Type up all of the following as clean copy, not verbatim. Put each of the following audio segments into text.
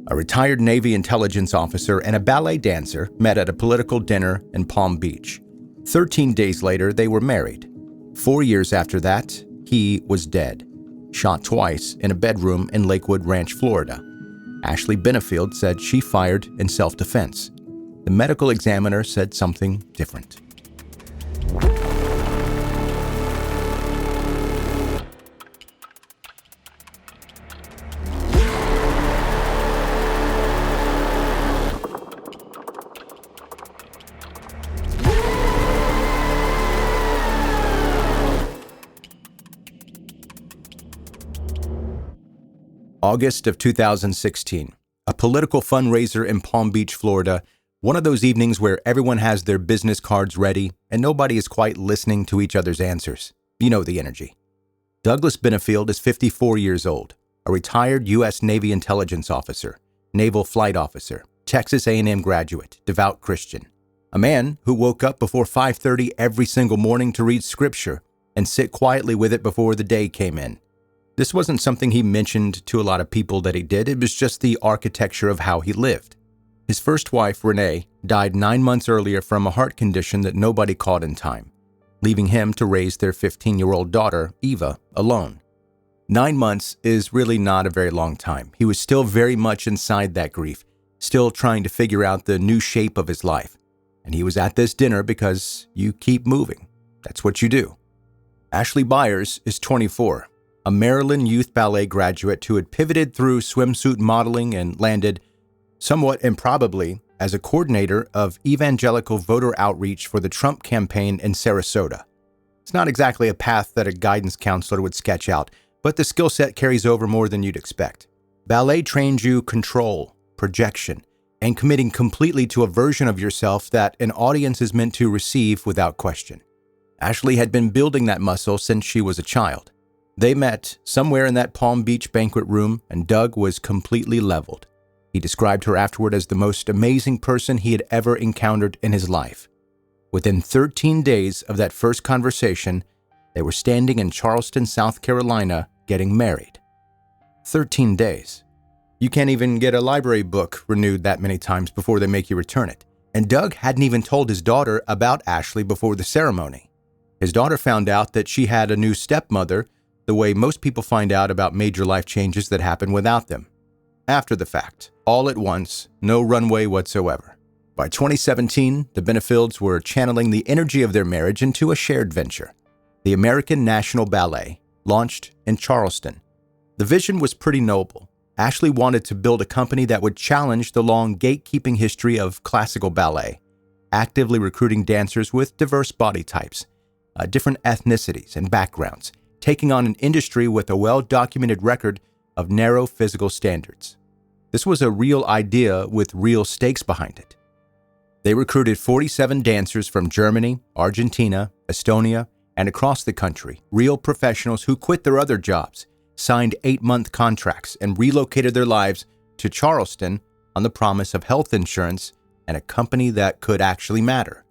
A retired Navy intelligence officer and a ballet dancer met at a political dinner in Palm Beach. 13 days later, they were married. 4 years after that, he was dead, shot twice in a bedroom in Lakewood Ranch, Florida. Ashley Benefield said she fired in self-defense. The medical examiner said something different. August of 2016, a political fundraiser in Palm Beach, Florida, one of those evenings where everyone has their business cards ready and nobody is quite listening to each other's answers. You know the energy. Douglas Benefield is 54 years old, a retired U.S. Navy intelligence officer, naval flight officer, Texas A&M graduate, devout Christian. A man who woke up before 5:30 every single morning to read scripture and sit quietly with it before the day came in. This wasn't something he mentioned to a lot of people that he did. It was just the architecture of how he lived. His first wife, Renee, died 9 months earlier from a heart condition that nobody caught in time, leaving him to raise their 15-year-old daughter, Eva, alone. 9 months is really not a very long time. He was still very much inside that grief, still trying to figure out the new shape of his life. And he was at this dinner because you keep moving. That's what you do. Ashley Byers is 24. A Maryland youth ballet graduate who had pivoted through swimsuit modeling and landed, somewhat improbably, as a coordinator of evangelical voter outreach for the Trump campaign in Sarasota. It's not exactly a path that a guidance counselor would sketch out, but the skill set carries over more than you'd expect. Ballet trains you control, projection, and committing completely to a version of yourself that an audience is meant to receive without question. Ashley had been building that muscle since she was a child. They met somewhere in that Palm Beach banquet room, and Doug was completely leveled. He described her afterward as the most amazing person he had ever encountered in his life. Within 13 days of that first conversation, they were standing in Charleston, South Carolina, getting married. 13 days. You can't even get a library book renewed that many times before they make you return it. And Doug hadn't even told his daughter about Ashley before the ceremony. His daughter found out that she had a new stepmother the way most people find out about major life changes that happen without them. After the fact, all at once, no runway whatsoever. By 2017, the Benefields were channeling the energy of their marriage into a shared venture. The American National Ballet, launched in Charleston. The vision was pretty noble. Ashley wanted to build a company that would challenge the long gatekeeping history of classical ballet, actively recruiting dancers with diverse body types, different ethnicities and backgrounds, taking on an industry with a well-documented record of narrow physical standards. This was a real idea with real stakes behind it. They recruited 47 dancers from Germany, Argentina, Estonia, and across the country, real professionals who quit their other jobs, signed 8-month contracts, and relocated their lives to Charleston on the promise of health insurance and a company that could actually matter.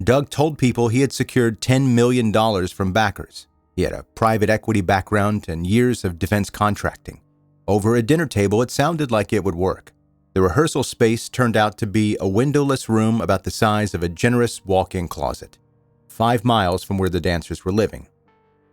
Doug told people he had secured $10 million from backers. He had a private equity background and years of defense contracting. Over a dinner table, it sounded like it would work. The rehearsal space turned out to be a windowless room about the size of a generous walk-in closet, 5 miles from where the dancers were living.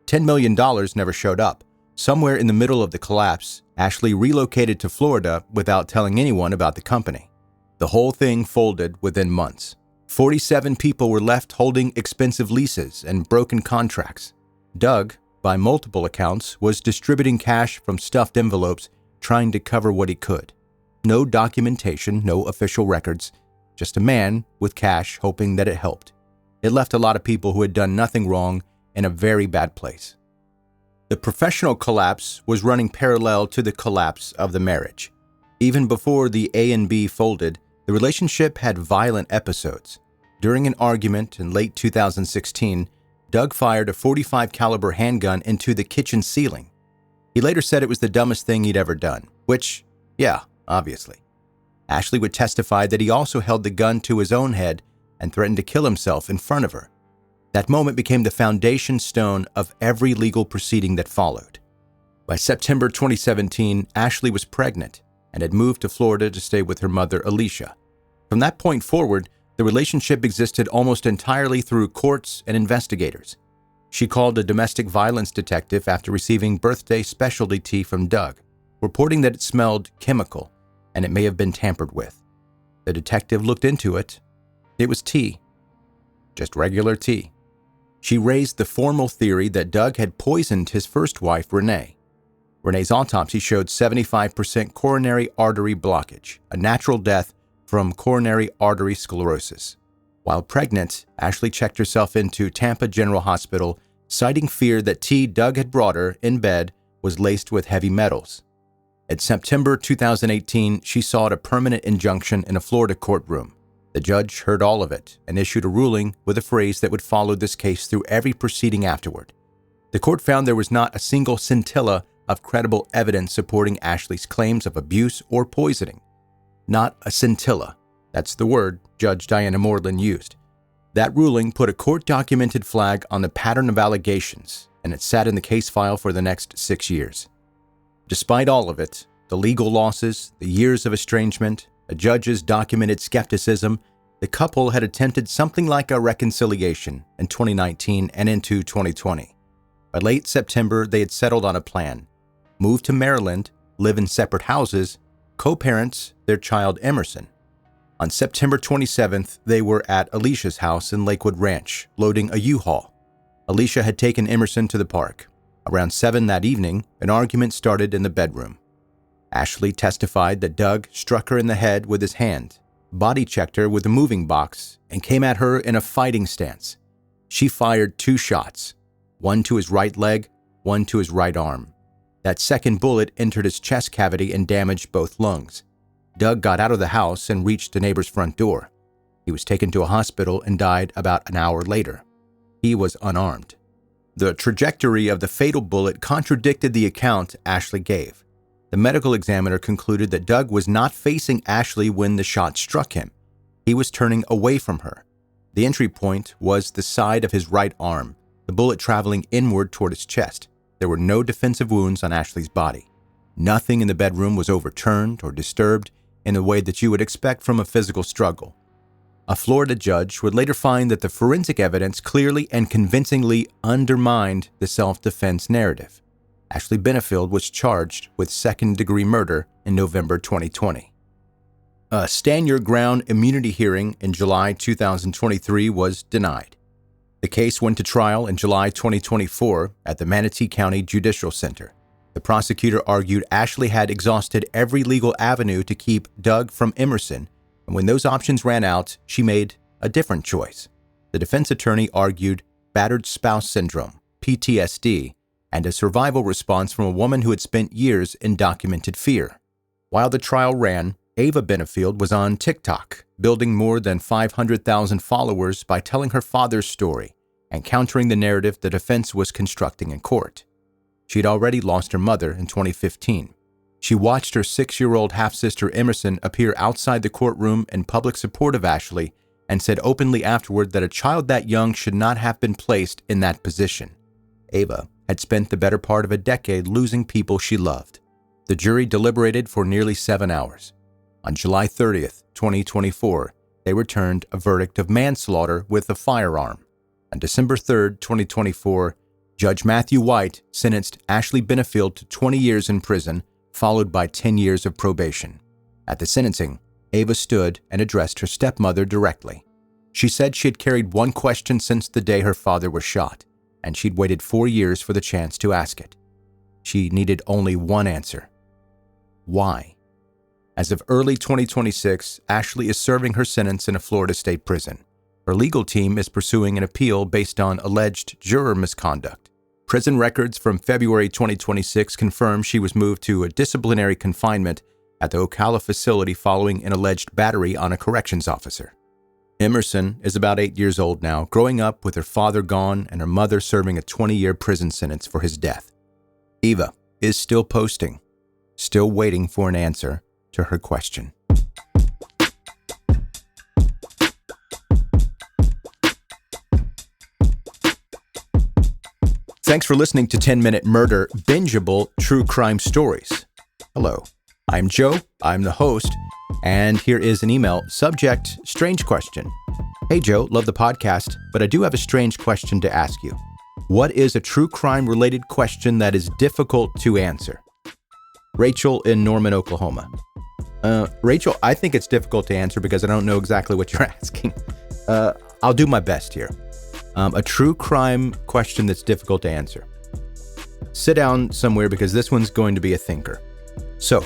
$10 million never showed up. Somewhere in the middle of the collapse, Ashley relocated to Florida without telling anyone about the company. The whole thing folded within months. 47 people were left holding expensive leases and broken contracts. Doug, by multiple accounts, was distributing cash from stuffed envelopes, trying to cover what he could. No documentation, no official records, just a man with cash hoping that it helped. It left a lot of people who had done nothing wrong in a very bad place. The professional collapse was running parallel to the collapse of the marriage. Even before the A&B folded, the relationship had violent episodes. During an argument in late 2016, Doug fired a .45 caliber handgun into the kitchen ceiling. He later said it was the dumbest thing he'd ever done, which, yeah, obviously. Ashley would testify that he also held the gun to his own head and threatened to kill himself in front of her. That moment became the foundation stone of every legal proceeding that followed. By September 2017, Ashley was pregnant, and had moved to Florida to stay with her mother, Alicia. From that point forward, the relationship existed almost entirely through courts and investigators. She called a domestic violence detective after receiving birthday specialty tea from Doug, reporting that it smelled chemical and it may have been tampered with. The detective looked into it. It was tea. Just regular tea. She raised the formal theory that Doug had poisoned his first wife, Renee. Renee's autopsy showed 75% coronary artery blockage, a natural death from coronary artery sclerosis. While pregnant, Ashley checked herself into Tampa General Hospital, citing fear that tea Doug had brought her in bed was laced with heavy metals. In September 2018, she sought a permanent injunction in a Florida courtroom. The judge heard all of it and issued a ruling with a phrase that would follow this case through every proceeding afterward. The court found there was not a single scintilla of credible evidence supporting Ashley's claims of abuse or poisoning. Not a scintilla. That's the word Judge Diana Moreland used. That ruling put a court-documented flag on the pattern of allegations, and it sat in the case file for the next 6 years. Despite all of it, the legal losses, the years of estrangement, a judge's documented skepticism, the couple had attempted something like a reconciliation in 2019 and into 2020. By late September, they had settled on a plan: move to Maryland, live in separate houses, co-parents their child Emerson. On September 27th, they were at Alicia's house in Lakewood Ranch, loading a U-Haul. Alicia had taken Emerson to the park. Around 7 that evening, an argument started in the bedroom. Ashley testified that Doug struck her in the head with his hand, body-checked her with a moving box, and came at her in a fighting stance. She fired 2 shots, one to his right leg, one to his right arm. That second bullet entered his chest cavity and damaged both lungs. Doug got out of the house and reached a neighbor's front door. He was taken to a hospital and died about an hour later. He was unarmed. The trajectory of the fatal bullet contradicted the account Ashley gave. The medical examiner concluded that Doug was not facing Ashley when the shot struck him. He was turning away from her. The entry point was the side of his right arm, the bullet traveling inward toward his chest. There were no defensive wounds on Ashley's body. Nothing in the bedroom was overturned or disturbed in the way that you would expect from a physical struggle. A Florida judge would later find that the forensic evidence clearly and convincingly undermined the self-defense narrative. Ashley Benefield was charged with second-degree murder in November 2020. A stand-your-ground immunity hearing in July 2023 was denied. The case went to trial in July 2024 at the Manatee County Judicial Center. The prosecutor argued Ashley had exhausted every legal avenue to keep Doug from Emerson, and when those options ran out, she made a different choice. The defense attorney argued battered spouse syndrome, PTSD, and a survival response from a woman who had spent years in documented fear. While the trial ran, Ava Benefield was on TikTok, building more than 500,000 followers by telling her father's story and countering the narrative the defense was constructing in court. She'd already lost her mother in 2015. She watched her 6-year-old half-sister Emerson appear outside the courtroom in public support of Ashley and said openly afterward that a child that young should not have been placed in that position. Ava had spent the better part of a decade losing people she loved. The jury deliberated for nearly 7 hours. On July 30th, 2024, they returned a verdict of manslaughter with a firearm. On December 3rd, 2024, Judge Matthew White sentenced Ashley Benefield to 20 years in prison, followed by 10 years of probation. At the sentencing, Ava stood and addressed her stepmother directly. She said she had carried one question since the day her father was shot, and she'd waited 4 years for the chance to ask it. She needed only one answer. Why? As of early 2026, Ashley is serving her sentence in a Florida state prison. Her legal team is pursuing an appeal based on alleged juror misconduct. Prison records from February 2026 confirm she was moved to a disciplinary confinement at the Ocala facility following an alleged battery on a corrections officer. Emerson is about 8 years old now, growing up with her father gone and her mother serving a 20-year prison sentence for his death. Eva is still posting, still waiting for an answer to her question. Thanks for listening to 10 Minute Murder, bingeable true crime stories. Hello, I'm Joe, I'm the host, and here is an email. Subject, strange question. Hey Joe, love the podcast, but I do have a strange question to ask you. What is a true crime related question that is difficult to answer? Rachel in Norman, Oklahoma. Rachel, I think it's difficult to answer because I don't know exactly what you're asking. I'll do my best here. A true crime question that's difficult to answer. Sit down somewhere because this one's going to be a thinker. So,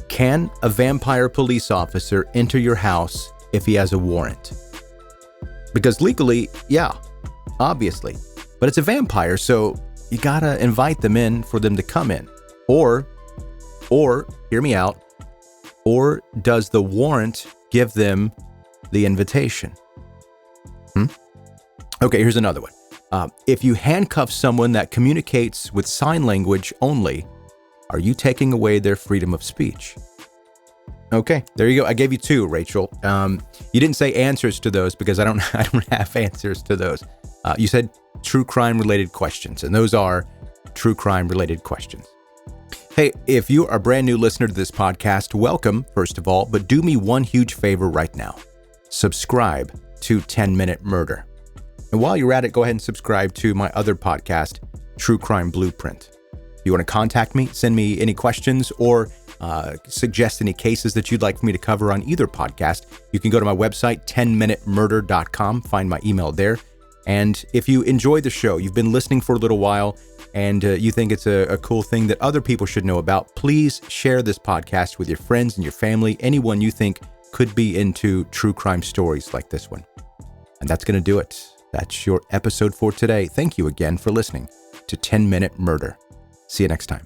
can a vampire police officer enter your house if he has a warrant? Because legally, yeah, obviously. But it's a vampire, so you gotta invite them in for them to come in. Or, hear me out, or does the warrant give them the invitation? Okay, here's another one. If you handcuff someone that communicates with sign language only, are you taking away their freedom of speech? Okay, there you go. I gave you two, Rachel. You didn't say answers to those because I don't have answers to those. You said true crime related questions, and those are true crime related questions. Hey, if you are a brand new listener to this podcast, welcome, first of all, but do me one huge favor right now. Subscribe to 10 Minute Murder. And while you're at it, go ahead and subscribe to my other podcast, True Crime Blueprint. If you want to contact me, send me any questions or suggest any cases that you'd like for me to cover on either podcast, you can go to my website, 10minutemurder.com, find my email there. And if you enjoy the show, you've been listening for a little while, and you think it's a cool thing that other people should know about, please share this podcast with your friends and your family, anyone you think could be into true crime stories like this one. And that's going to do it. That's your episode for today. Thank you again for listening to 10 Minute Murder. See you next time.